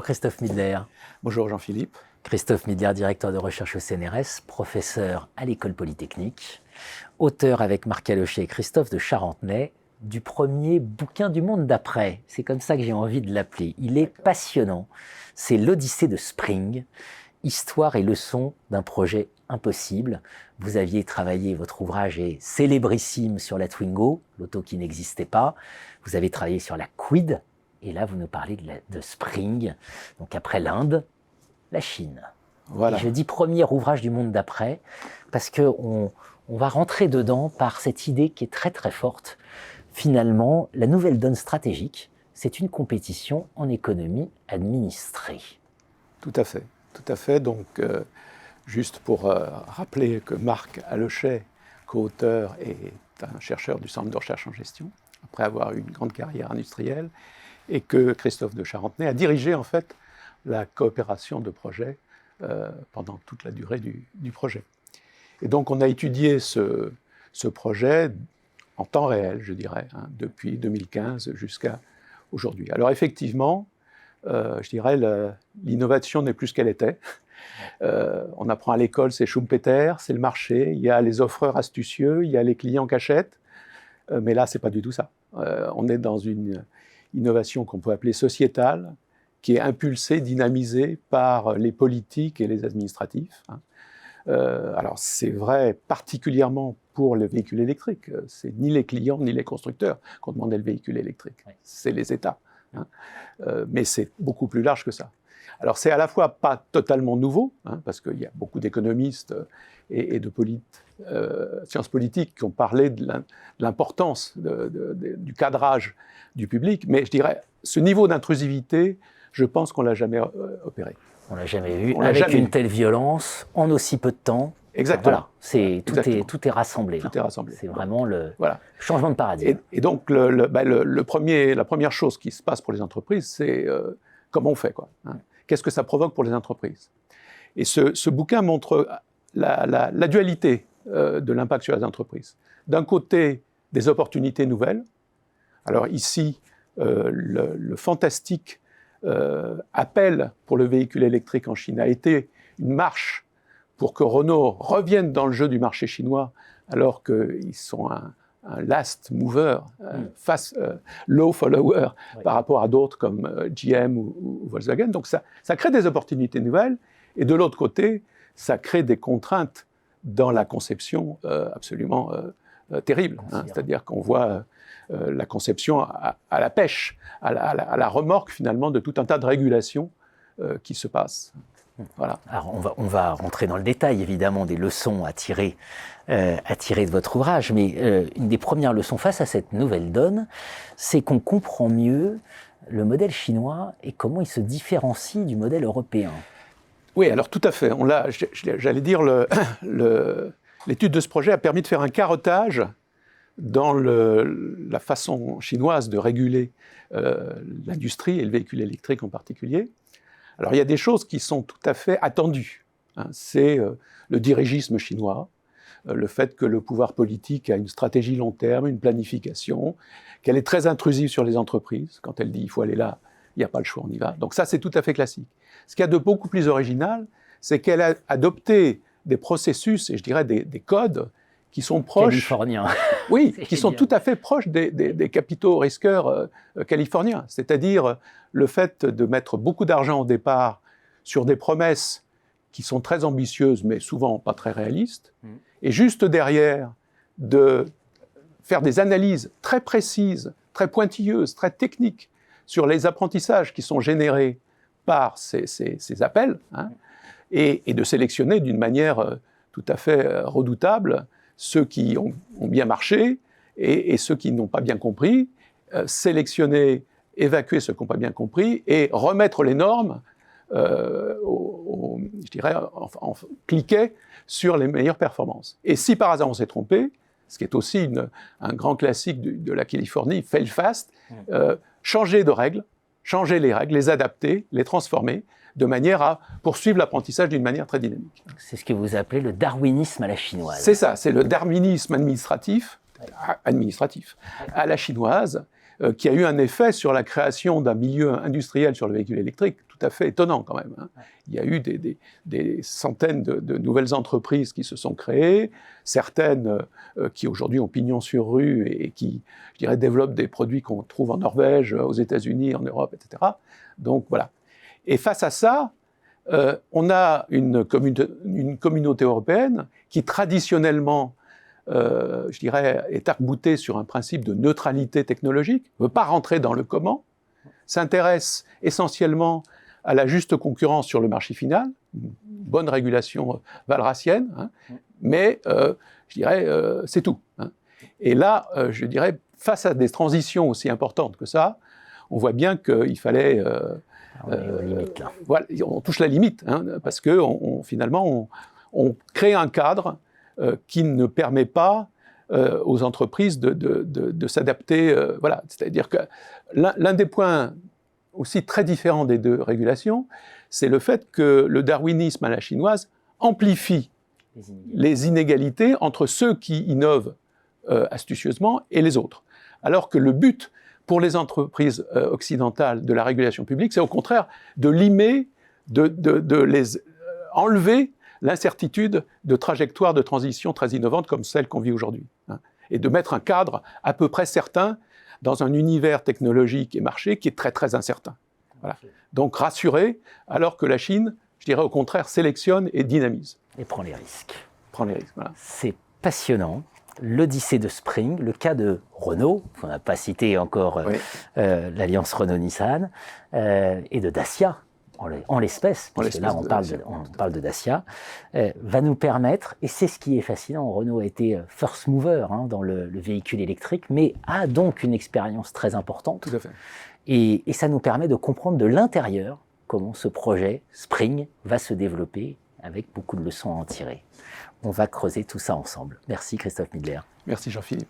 Christophe Midler. Bonjour Jean-Philippe. Christophe Midler, directeur de recherche au CNRS, professeur à l'École Polytechnique, auteur avec Marc Allochet et Christophe de Charentenay du premier bouquin du monde d'après. C'est comme ça que j'ai envie de l'appeler. Il est passionnant. C'est l'Odyssée de Spring, histoire et leçons d'un projet impossible. Vous aviez travaillé, votre ouvrage est célébrissime sur la Twingo, l'auto qui n'existait pas. Vous avez travaillé sur la Kwid, et là vous nous parlez de Spring. Donc après l'Inde, la Chine. Voilà. Et je dis premier ouvrage du monde d'après, parce qu'on va rentrer dedans par cette idée qui est très très forte. Finalement, la nouvelle donne stratégique, c'est une compétition en économie administrée. Tout à fait, tout à fait. Donc, juste pour rappeler que Marc Allochet, co-auteur, est un chercheur du Centre de recherche en gestion, après avoir eu une grande carrière industrielle, et que Christophe de Charentenay a dirigé en fait la coopération de projet pendant toute la durée du projet. Et donc, on a étudié ce projet en temps réel, je dirais, depuis 2015 jusqu'à aujourd'hui. Alors effectivement, je dirais, l'innovation n'est plus ce qu'elle était. On apprend à l'école, c'est Schumpeter, c'est le marché, il y a les offreurs astucieux, il y a les clients cachette, mais là, c'est pas du tout ça. On est dans une innovation qu'on peut appeler sociétale, qui est impulsée, dynamisée par les politiques et les administratifs. Alors c'est vrai particulièrement pour le véhicule électrique. C'est ni les clients ni les constructeurs qui ont demandé le véhicule électrique. Oui. C'est les États. Mais c'est beaucoup plus large que ça. Alors c'est à la fois pas totalement nouveau, parce qu'il y a beaucoup d'économistes et de sciences politiques qui ont parlé de l'importance du cadrage du public, mais je dirais, ce niveau d'intrusivité, je pense qu'on ne l'a jamais opéré. On ne l'a jamais vu, avec une telle violence, en aussi peu de temps. Exactement. Voilà, tout est rassemblé. Tout est rassemblé. C'est vraiment le changement de paradigme. Et donc, la première chose qui se passe pour les entreprises, c'est comment on fait, quoi. Qu'est-ce que ça provoque pour les entreprises? Et ce bouquin montre la dualité de l'impact sur les entreprises. D'un côté, des opportunités nouvelles. Alors ici, le fantastique appel pour le véhicule électrique en Chine a été une marche pour que Renault revienne dans le jeu du marché chinois, alors qu'ils sont un last mover, low follower, oui, par rapport à d'autres comme GM ou Volkswagen. Donc ça crée des opportunités nouvelles, et de l'autre côté, ça crée des contraintes dans la conception absolument terribles. C'est-à-dire qu'on voit la conception à la pêche, à la remorque finalement de tout un tas de régulations qui se passent. Voilà. Alors on va rentrer dans le détail évidemment des leçons à tirer de votre ouvrage, mais une des premières leçons face à cette nouvelle donne, c'est qu'on comprend mieux le modèle chinois et comment il se différencie du modèle européen. Oui, alors tout à fait. J'allais dire, l'étude de ce projet a permis de faire un carottage dans la façon chinoise de réguler l'industrie et le véhicule électrique en particulier. Alors il y a des choses qui sont tout à fait attendues. C'est le dirigisme chinois, le fait que le pouvoir politique a une stratégie long terme, une planification, qu'elle est très intrusive sur les entreprises. Quand elle dit « il faut aller là », il n'y a pas le choix, on y va. Donc ça, c'est tout à fait classique. Ce qu'il y a de beaucoup plus original, c'est qu'elle a adopté des processus, et je dirais des codes, qui sont proches... Californiens. Oui, qui sont tout à fait proches des capitaux risqueurs californiens. C'est-à-dire le fait de mettre beaucoup d'argent au départ sur des promesses qui sont très ambitieuses, mais souvent pas très réalistes, et juste derrière, de faire des analyses très précises, très pointilleuses, très techniques sur les apprentissages qui sont générés par ces appels, et de sélectionner d'une manière tout à fait redoutable ceux qui ont bien marché et ceux qui n'ont pas bien compris, sélectionner, évacuer ceux qui n'ont pas bien compris et remettre les normes, je dirais, en cliquet sur les meilleures performances. Et si par hasard on s'est trompé, ce qui est aussi un grand classique de la Californie, fail fast, changer de règles, changer les règles, les adapter, les transformer, de manière à poursuivre l'apprentissage d'une manière très dynamique. C'est ce que vous appelez le darwinisme à la chinoise. C'est ça, c'est le darwinisme administratif à la chinoise, qui a eu un effet sur la création d'un milieu industriel sur le véhicule électrique tout à fait étonnant quand même. Hein. Il y a eu des centaines de nouvelles entreprises qui se sont créées, certaines qui aujourd'hui ont pignon sur rue et qui, je dirais, développent des produits qu'on trouve en Norvège, aux États-Unis, en Europe, etc. Donc voilà. Et face à ça, on a une communauté européenne qui traditionnellement, je dirais, est arc-boutée sur un principe de neutralité technologique, ne veut pas rentrer dans le comment, s'intéresse essentiellement à la juste concurrence sur le marché final, une bonne régulation walrasienne, hein, mais je dirais, c'est tout. Hein. Et là, je dirais, face à des transitions aussi importantes que ça, on voit bien qu'il fallait... on est aux limites, là. Voilà, on touche la limite, hein, parce que finalement, on crée un cadre qui ne permet pas aux entreprises de s'adapter. Voilà. C'est-à-dire que l'un des points aussi très différents des deux régulations, c'est le fait que le darwinisme à la chinoise amplifie les inégalités entre ceux qui innovent astucieusement et les autres. Alors que le but pour les entreprises occidentales de la régulation publique, c'est au contraire de limer, de les enlever l'incertitude de trajectoires de transition très innovantes comme celle qu'on vit aujourd'hui. Hein, et de mettre un cadre à peu près certain dans un univers technologique et marché qui est très très incertain. Voilà. Donc rassurer, alors que la Chine, je dirais au contraire, sélectionne et dynamise. Et prend les risques. Prend les risques, voilà. C'est passionnant. L'Odyssée de Spring, le cas de Renault, on n'a pas cité encore l'alliance Renault-Nissan, et de Dacia, en l'espèce, parce que là on parle de Dacia, va nous permettre, et c'est ce qui est fascinant, Renault a été first mover dans le véhicule électrique, mais a donc une expérience très importante. Tout à fait. Et ça nous permet de comprendre de l'intérieur comment ce projet Spring va se développer, avec beaucoup de leçons à en tirer. On va creuser tout ça ensemble. Merci Christophe Midler. Merci Jean-Philippe.